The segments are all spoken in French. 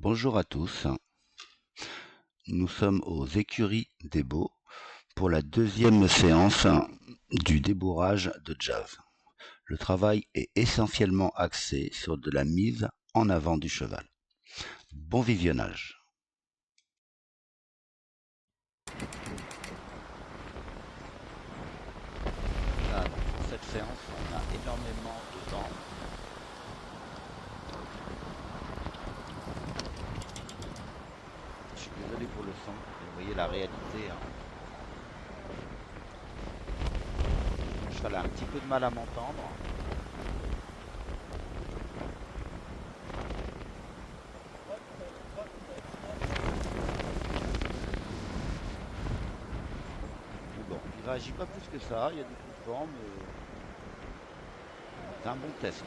Bonjour à tous, nous sommes aux écuries des Baux pour la deuxième séance du débourrage de jazz. Le travail est essentiellement axé sur de la mise en avant du cheval. Bon visionnage. Là, pour cette séance, on a énormément de temps. Je suis désolé pour le son, mais vous voyez la réalité. Le cheval a un petit peu de mal à m'entendre. Bon, il réagit pas plus que ça, il y a des coups de vent, mais c'est un bon test.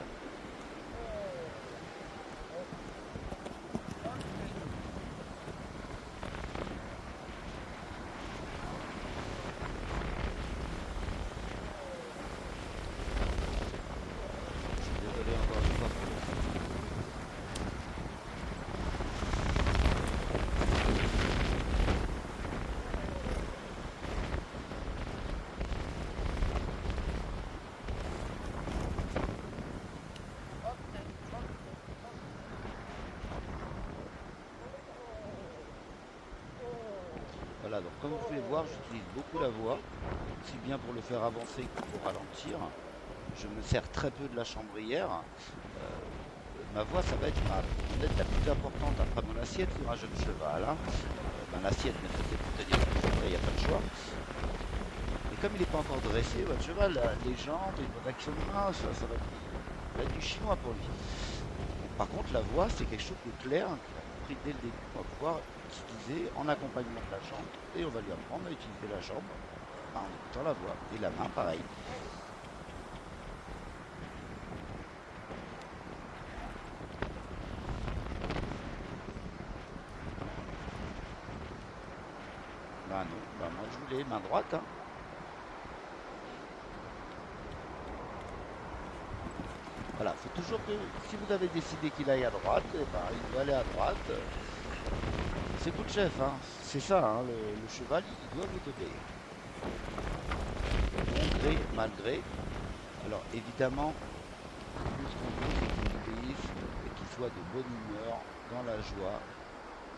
Je suis désolé encore une fois pour le son. Voilà, donc comme vous pouvez voir, j'utilise beaucoup la voix, aussi bien pour le faire avancer que pour ralentir. Je me sers très peu de la chambrière. Ma voix, ça va être ma composante la plus importante après mon assiette sur un jeune cheval. L'assiette, mais ça c'est pour tenir le cheval, il n'y a pas de choix. Et comme il n'est pas encore dressé, votre cheval, les jambes, les bonnes actions de main, ça va être du chinois pour lui. Par contre, la voix, c'est quelque chose de clair qu'il a compris dès le début. On va pouvoir utiliser en accompagnement de la jambe et on va lui apprendre à utiliser la jambe en écoutant la voix. Et la main, pareil. Bah non, bah moi je voulais main droite. Voilà, faut toujours que si vous avez décidé qu'il aille à droite, eh ben, il doit aller à droite. C'est coup de chef, c'est ça, le cheval, il doit vous obéir. Bon gré, mal gré. Alors évidemment, nous ce qu'on veut, c'est qu'il obéisse et qu'il soit de bonne humeur, dans la joie,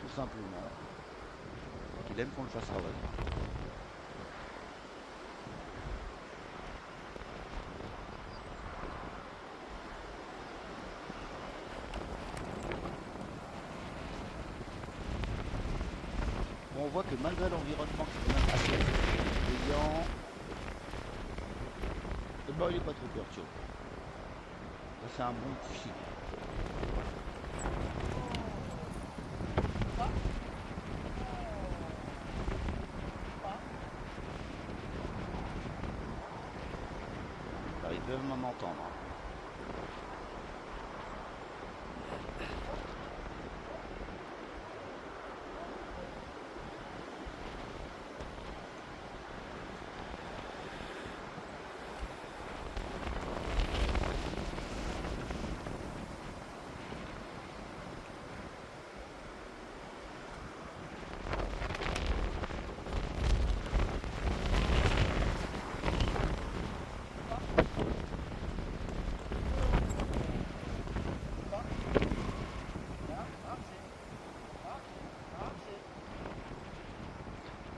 tout simplement, qu'il aime qu'on le fasse travailler. Bon, on voit que malgré l'environnement qui est quand même assez brillant, eh ben, il n'est pas trop perturbé. Ça, c'est un bon petit signe. Alors, ils peuvent m'en entendre.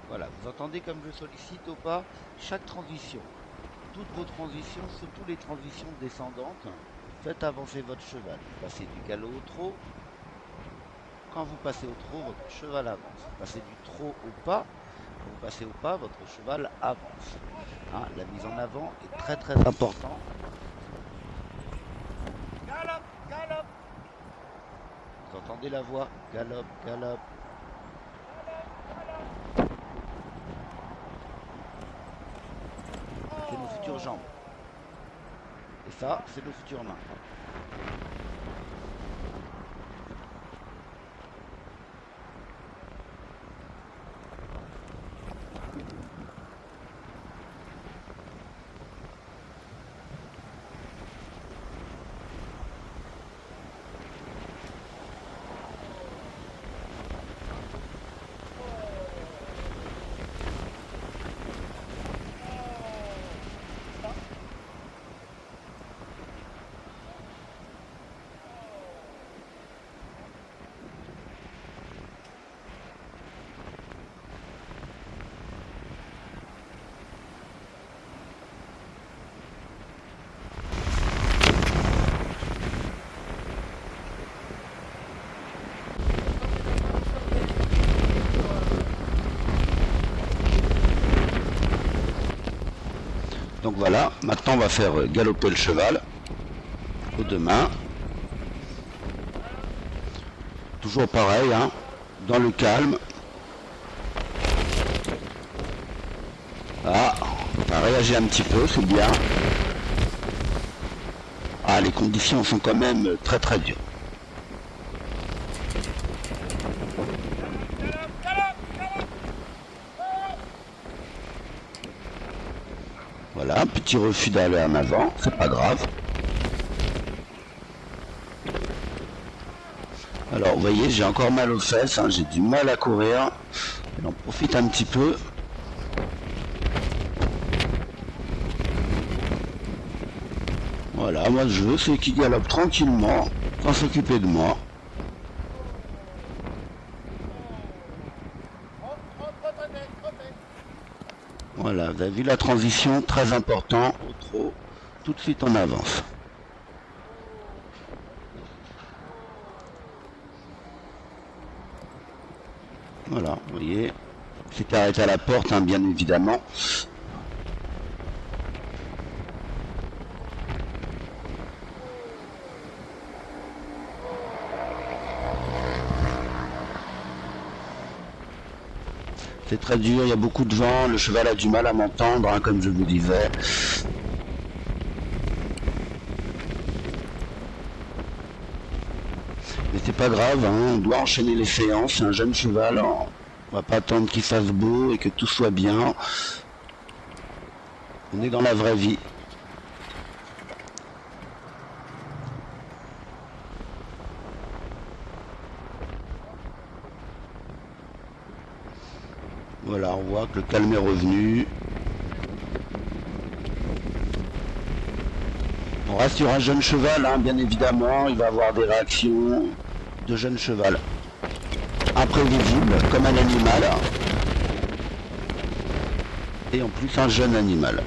Voilà, vous entendez comme je sollicite ou pas chaque transition. Toutes vos transitions, surtout les transitions descendantes, faites avancer votre cheval. Vous passez du galop au trot. Quand vous passez au trot, votre cheval avance. Vous passez du trot au pas. Quand vous passez au pas, votre cheval avance. La mise en avant est très très importante. Galope, galope. Vous entendez la voix? Galope, galope. C'est nos futures jambes. Et ça, c'est nos futures mains. Donc voilà, maintenant on va faire galoper le cheval aux deux mains. Toujours pareil, hein, dans le calme. Ah, ça réagit un petit peu, c'est bien. Ah, les conditions sont quand même très très dures. Voilà, petit refus d'aller en avant, c'est pas grave. Alors, vous voyez, j'ai encore mal aux fesses, hein, j'ai du mal à courir. On en profite un petit peu. Voilà, moi je veux c'est qu'il galope tranquillement, sans s'occuper de moi. Voilà, vous avez vu la transition, très important, au trot, tout de suite on avance. Voilà, vous voyez, c'est arrêté à la porte, hein, bien évidemment. C'est très dur, il y a beaucoup de vent, le cheval a du mal à m'entendre, hein, comme je vous disais. Mais c'est pas grave, hein, on doit enchaîner les séances, c'est un jeune cheval, on va pas attendre qu'il fasse beau et que tout soit bien. On est dans la vraie vie. Voilà, on voit que le calme est revenu. On reste sur un jeune cheval, hein, bien évidemment, il va avoir des réactions de jeune cheval. Imprévisible, comme un animal. Et en plus un jeune animal.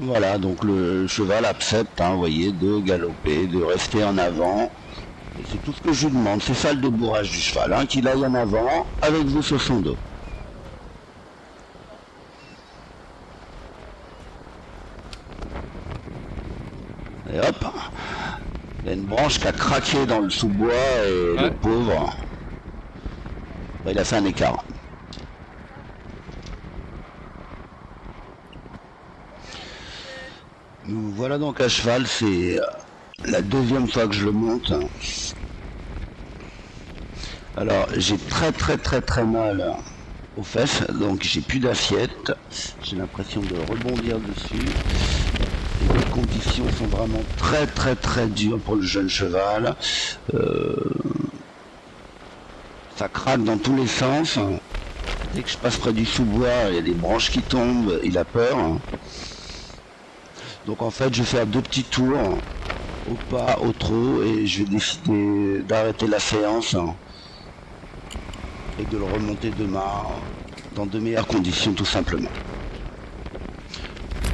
Voilà, donc le cheval accepte, hein, vous voyez, de galoper, de rester en avant. Et c'est tout ce que je lui demande, c'est ça le débourrage du cheval, hein, qu'il aille en avant avec vous sur son dos. Et hop, il y a une branche qui a craqué dans le sous-bois et le pauvre, bah, il a fait un écart. Nous voilà donc à cheval, c'est la deuxième fois que je le monte. Alors j'ai très mal aux fesses, donc j'ai plus d'assiette, j'ai l'impression de rebondir dessus. Les conditions sont vraiment très dures pour le jeune cheval. Ça craque dans tous les sens. Dès que je passe près du sous-bois, il y a des branches qui tombent, il a peur. Donc en fait, je vais faire 2 petits tours, au pas, au trot, et je vais décider d'arrêter la séance et de le remonter demain dans de meilleures conditions, tout simplement.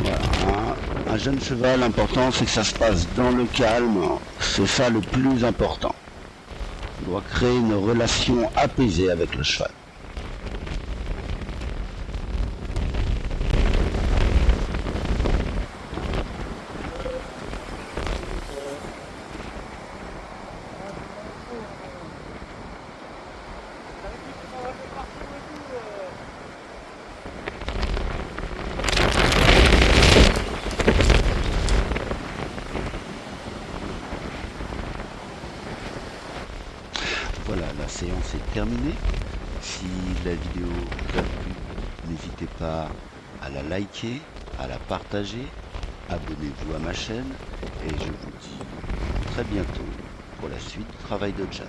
Voilà, un jeune cheval, l'important c'est que ça se passe dans le calme, c'est ça le plus important. On doit créer une relation apaisée avec le cheval. Voilà, la séance est terminée. Si la vidéo vous a plu, n'hésitez pas à la liker, à la partager, abonnez-vous à ma chaîne et je vous dis très bientôt pour la suite du travail de jazz.